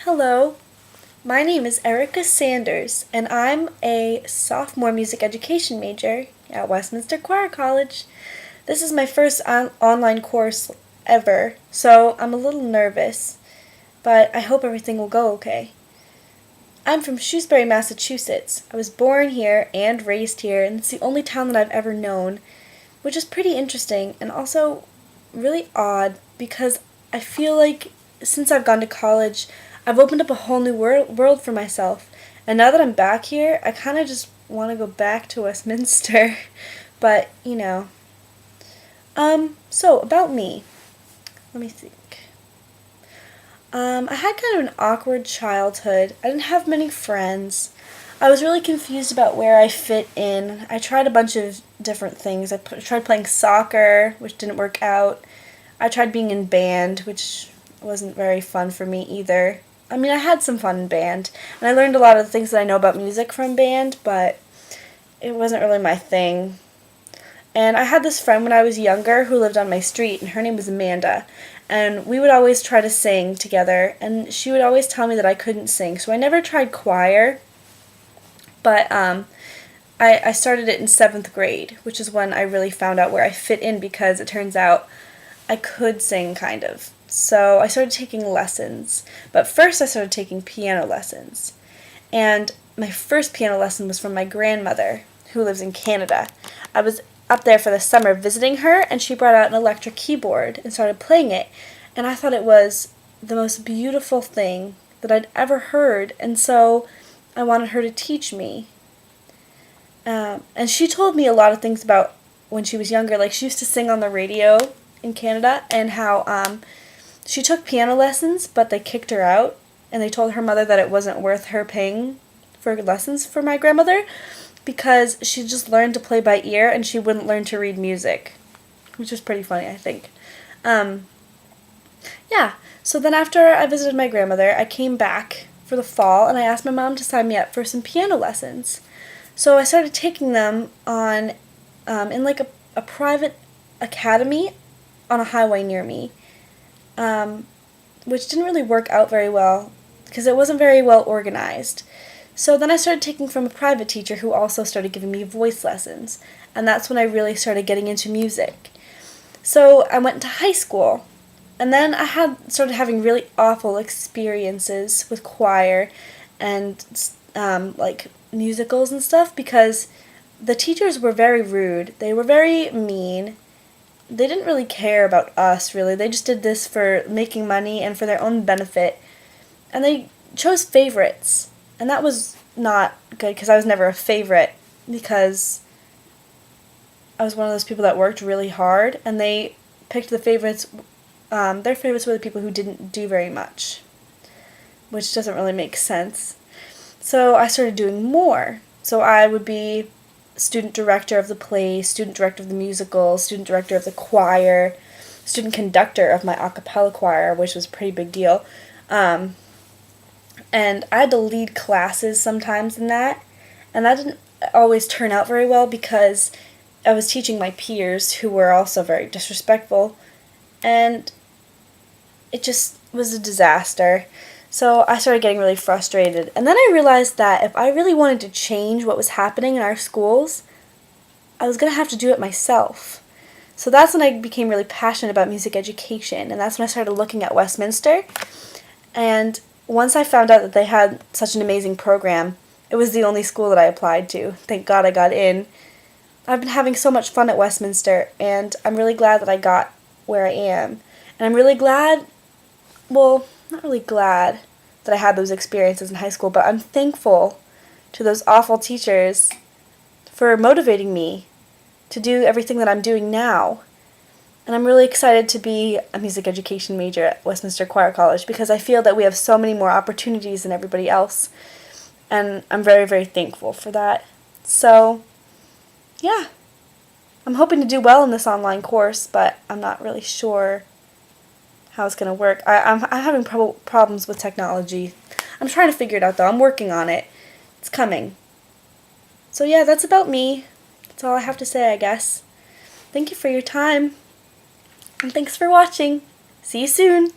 Hello, my name is Erica Sanders, and I'm a sophomore music education major at Westminster Choir College. This is my first online course ever, so I'm a little nervous, but I hope everything will go okay. I'm from Shrewsbury, Massachusetts. I was born here and raised here, and it's the only town that I've ever known, which is pretty interesting and also really odd because I feel like since I've gone to college, I've opened up a whole new world for myself. And now that I'm back here, I kind of just want to go back to Westminster. But, so about me. Let me think. I had kind of an awkward childhood. I didn't have many friends. I was really confused about where I fit in. I tried a bunch of different things. I tried playing soccer, which didn't work out. I tried being in band, which wasn't very fun for me either. I mean, I had some fun in band, and I learned a lot of the things that I know about music from band, but it wasn't really my thing. And I had this friend when I was younger who lived on my street, and her name was Amanda. And we would always try to sing together, and she would always tell me that I couldn't sing. So I never tried choir, but I started it in 7th grade, which is when I really found out where I fit in because it turns out I could sing, kind of. So I started taking lessons. But first I started taking piano lessons. And my first piano lesson was from my grandmother, who lives in Canada. I was up there for the summer visiting her, and she brought out an electric keyboard and started playing it. And I thought it was the most beautiful thing that I'd ever heard, and so I wanted her to teach me. And she told me a lot of things about when she was younger. Like, she used to sing on the radio in Canada, and how she took piano lessons, but they kicked her out, and they told her mother that it wasn't worth her paying for lessons for my grandmother because she just learned to play by ear and she wouldn't learn to read music, which is pretty funny, I think. Yeah, so then after I visited my grandmother, I came back for the fall, and I asked my mom to sign me up for some piano lessons. So I started taking them on in like a private academy on a highway near me, which didn't really work out very well because it wasn't very well organized. So then I started taking from a private teacher who also started giving me voice lessons, and that's when I really started getting into music. So I went to high school, and then I started having really awful experiences with choir and like musicals and stuff because the teachers were very rude. They were very mean. They didn't really care about us, really. They just did this for making money and for their own benefit. And they chose favorites. And that was not good because I was never a favorite because I was one of those people that worked really hard, and they picked the favorites. Their favorites were the people who didn't do very much, which doesn't really make sense. So I started doing more. So I would be student director of the play, student director of the musical, student director of the choir, student conductor of my a cappella choir, which was a pretty big deal. And I had to lead classes sometimes in that, and that didn't always turn out very well because I was teaching my peers who were also very disrespectful, and it just was a disaster. So I started getting really frustrated, and then I realized that if I really wanted to change what was happening in our schools, I was going to have to do it myself. So that's when I became really passionate about music education, and that's when I started looking at Westminster. And once I found out that they had such an amazing program, it was the only school that I applied to. Thank God I got in. I've been having so much fun at Westminster, and I'm really glad that I got where I am. And I'm really glad, well, not really glad that I had those experiences in high school, but I'm thankful to those awful teachers for motivating me to do everything that I'm doing now. And I'm really excited to be a music education major at Westminster Choir College because I feel that we have so many more opportunities than everybody else. And I'm very, very thankful for that. So, yeah. I'm hoping to do well in this online course, but I'm not really sure how it's going to work. I'm having problems with technology. I'm trying to figure it out, though. I'm working on it. It's coming. So, yeah, that's about me. That's all I have to say, I guess. Thank you for your time. And thanks for watching. See you soon.